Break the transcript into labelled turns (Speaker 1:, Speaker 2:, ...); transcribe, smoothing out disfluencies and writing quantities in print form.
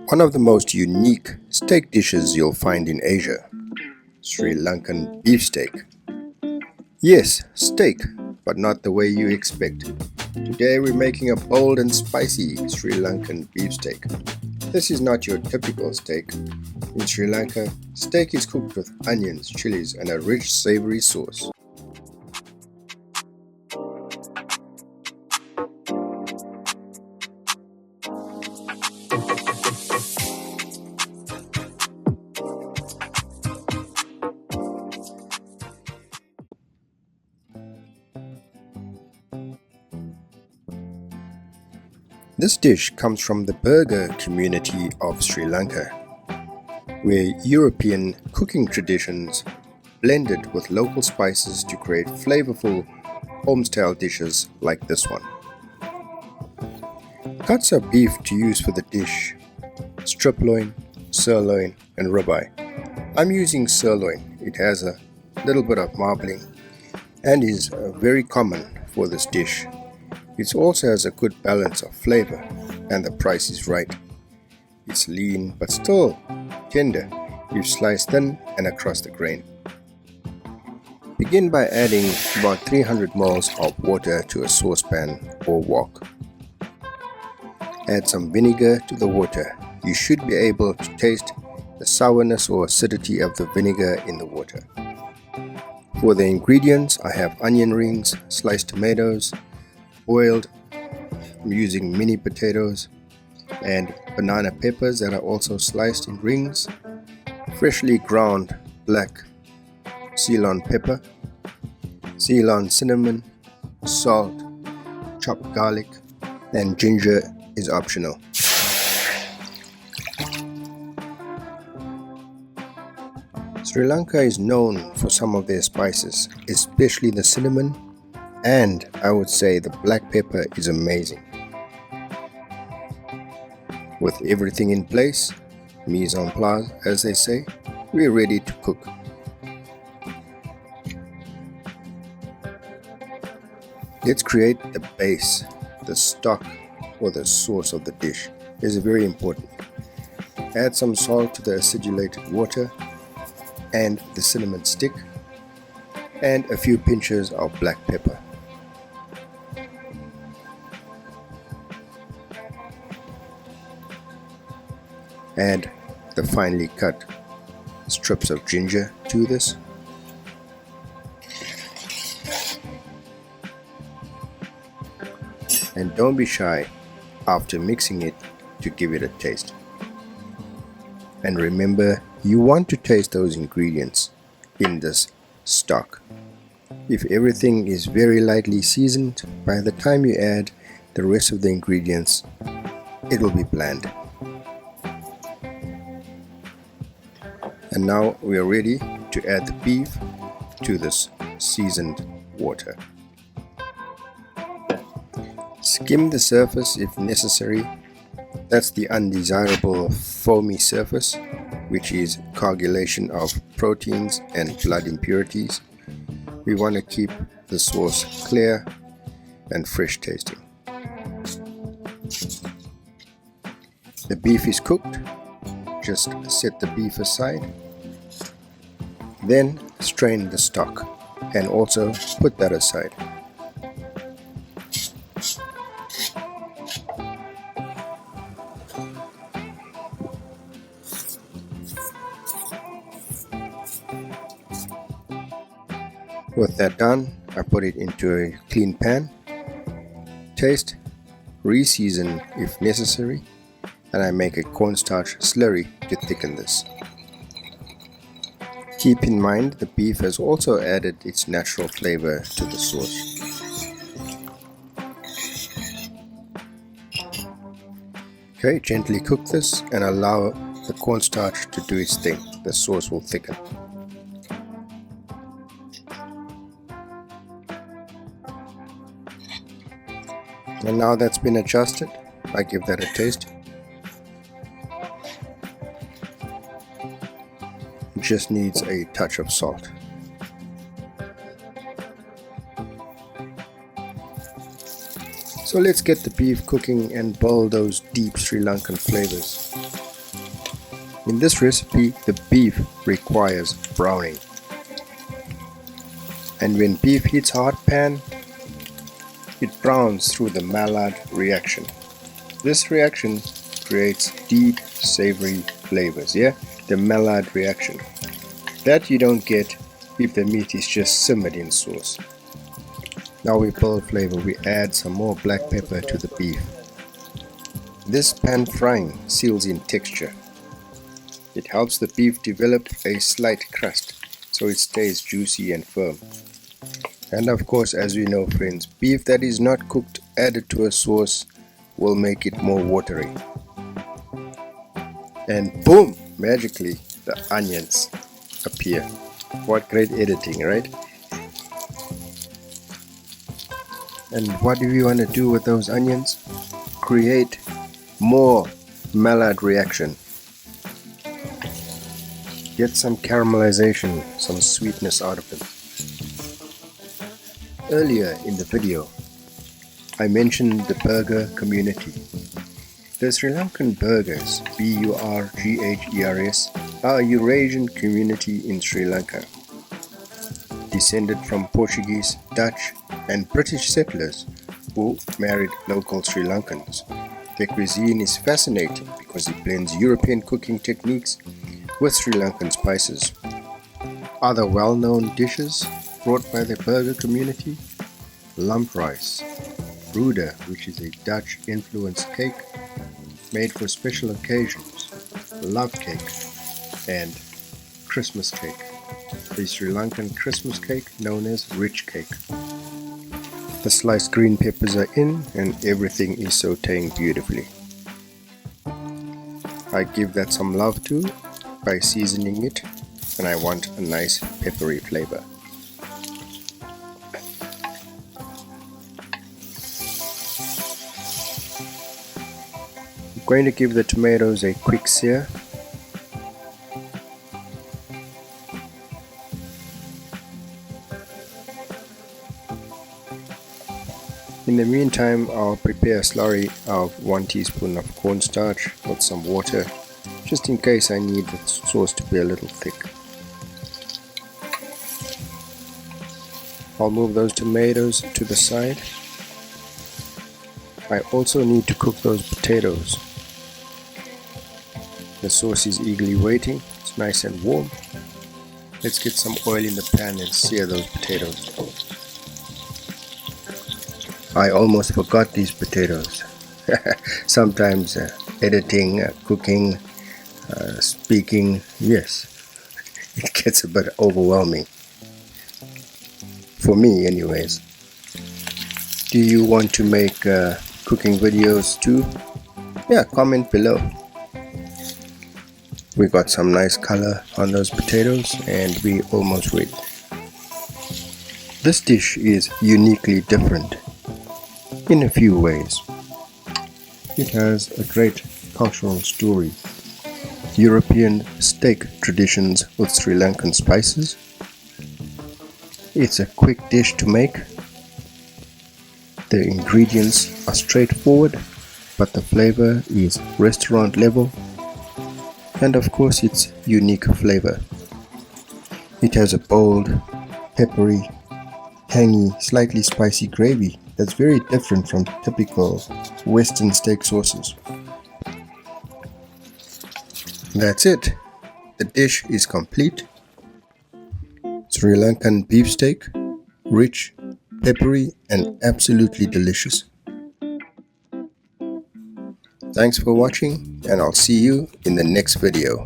Speaker 1: One of the most unique steak dishes you'll find in Asia, Sri Lankan beef steak. Yes, steak, but not the way you expect. Today we're making a bold and spicy Sri Lankan beef steak. This is not your typical steak. In Sri Lanka, steak is cooked with onions, chilies, and a rich savory sauce. This dish comes from the Burgher community of Sri Lanka, where European cooking traditions blended with local spices to create flavorful home-style dishes like this one. Cuts of beef to use for the dish: strip loin, sirloin, and ribeye. I'm using sirloin. It has a little bit of marbling and is very common for this dish. It also has a good balance of flavor and the price is right. It's lean but still tender if sliced thin and across the grain. Begin by adding about 300 ml of water to a saucepan or wok. Add some vinegar to the water. You should be able to taste the sourness or acidity of the vinegar in the water. For the ingredients, I have onion rings, sliced tomatoes, boiled. I'm using mini potatoes and banana peppers that are also sliced in rings, freshly ground black Ceylon pepper, Ceylon cinnamon, salt, chopped garlic, and ginger is optional. Sri Lanka is known for some of their spices, especially the cinnamon, and I would say the black pepper is amazing. With everything in place, mise en place as they say, we're ready to cook. Let's create the base, the stock or the sauce of the dish. This is very important. Add some salt to the acidulated water and the cinnamon stick and a few pinches of black pepper. Add the finely cut strips of ginger to this. And don't be shy after mixing it to give it a taste. And remember, you want to taste those ingredients in this stock. If everything is very lightly seasoned, by the time you add the rest of the ingredients, it will be bland. And now we are ready to add the beef to this seasoned water. Skim the surface if necessary. That's the undesirable foamy surface, which is coagulation of proteins and blood impurities. We want to keep the sauce clear and fresh tasting. The beef is cooked. Just set the beef aside. Then strain the stock and also put that aside. With that done, I put it into a clean pan. Taste, re-season if necessary, and I make a cornstarch slurry to thicken this. Keep in mind the beef has also added its natural flavor to the sauce. Okay, gently cook this and allow the cornstarch to do its thing. The sauce will thicken. And now that's been adjusted, I give that a taste. It just needs a touch of salt. So let's get the beef cooking and boil those deep Sri Lankan flavors. In this recipe, the beef requires browning. And when beef hits a hot pan, it browns through the Maillard reaction. This reaction creates deep, savory flavors, the Maillard reaction. That you don't get if the meat is just simmered in sauce. Now we build flavor, we add some more black pepper to the beef. This pan frying seals in texture. It helps the beef develop a slight crust so it stays juicy and firm. And of course, as we know friends, beef that is not cooked added to a sauce will make it more watery. And boom! Magically, the onions appear. What great editing, right? And what do we want to do with those onions? Create more Maillard reaction. Get some caramelization, some sweetness out of them. Earlier in the video, I mentioned the Burgher community. The Sri Lankan Burghers, Burghers, are a Eurasian community in Sri Lanka. Descended from Portuguese, Dutch and British settlers who married local Sri Lankans. Their cuisine is fascinating because it blends European cooking techniques with Sri Lankan spices. Other well-known dishes brought by the Burgher community: lump rice, Burgher, which is a Dutch-influenced cake made for special occasions, love cake, and Christmas cake, the Sri Lankan Christmas cake known as rich cake. The sliced green peppers are in and everything is sauteing beautifully. I give that some love too by seasoning it, and I want a nice peppery flavor. I'm going to give the tomatoes a quick sear. In the meantime, I'll prepare a slurry of 1 teaspoon of cornstarch with some water, just in case I need the sauce to be a little thick. I'll move those tomatoes to the side. I also need to cook those potatoes. The sauce is eagerly waiting, it's nice and warm. Let's get some oil in the pan and sear those potatoes. I almost forgot these potatoes. Sometimes editing, cooking, speaking, yes, it gets a bit overwhelming. For me anyways. Do you want to make cooking videos too? Yeah, comment below. We got some nice color on those potatoes and we almost ready. This dish is uniquely different in a few ways. It has a great cultural story. European steak traditions with Sri Lankan spices. It's a quick dish to make. The ingredients are straightforward, but the flavor is restaurant level. And of course its unique flavor. It has a bold, peppery, tangy, slightly spicy gravy that's very different from typical Western steak sauces. That's it. The dish is complete. Sri Lankan beef steak, rich, peppery and absolutely delicious. Thanks for watching and I'll see you in the next video.